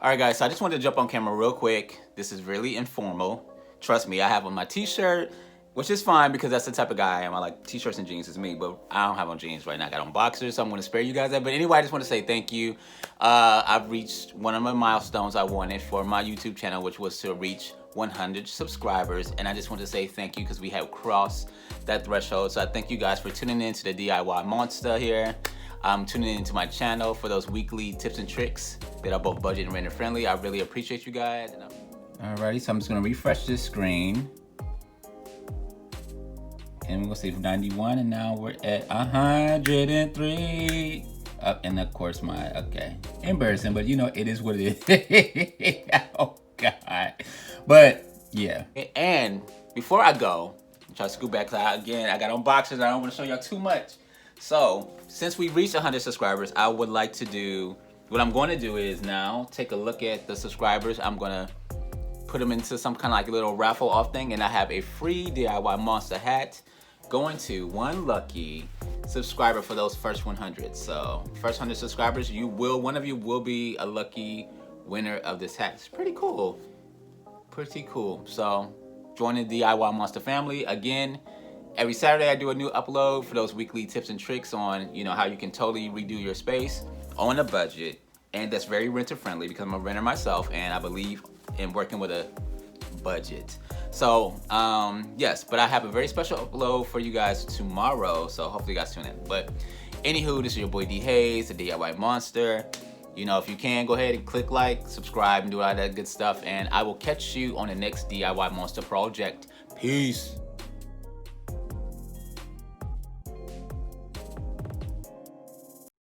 All right, guys, so I just wanted to jump on camera real quick. This is really informal. Trust me, I have on my t-shirt, which is fine because that's the type of guy I am. I like t-shirts and jeans is me, but I don't have on jeans right now. I got on boxers, so I'm going to spare you guys that. But anyway, I just want to say thank you. I've reached one of my milestones I wanted for my YouTube channel, which was to reach 100 subscribers. And I just want to say thank you because we have crossed that threshold. So I thank you guys for tuning in to the DIY Monster here. Tuning into my channel for those weekly tips and tricks that are both budget and renter friendly. I really appreciate you guys. Alrighty, so I'm just gonna refresh this screen. And we're gonna say 91, and now we're at 103. And of course okay. Embarrassing, but you know, it is what it is. Oh God. But yeah. And before I go, I'm trying to scoot back, because I got on boxers, I don't wanna show y'all too much. So, since we reached 100 subscribers, I would like to do, what I'm going to do is now take a look at the subscribers. I'm going to put them into some kind of like a little raffle off thing, and I have a free DIY Monster hat going to one lucky subscriber for those first 100. So, first 100 subscribers, one of you will be a lucky winner of this hat. It's pretty cool. Pretty cool. So, join the DIY Monster family. Again, every Saturday I do a new upload for those weekly tips and tricks on, you know, how you can totally redo your space on a budget. And that's very renter friendly because I'm a renter myself and I believe in working with a budget. So, yes, but I have a very special upload for you guys tomorrow. So hopefully you guys tune in. But anywho, this is your boy D Hayes, the DIY Monster. You know, if you can, go ahead and click like, subscribe, and do all that good stuff. And I will catch you on the next DIY Monster project. Peace.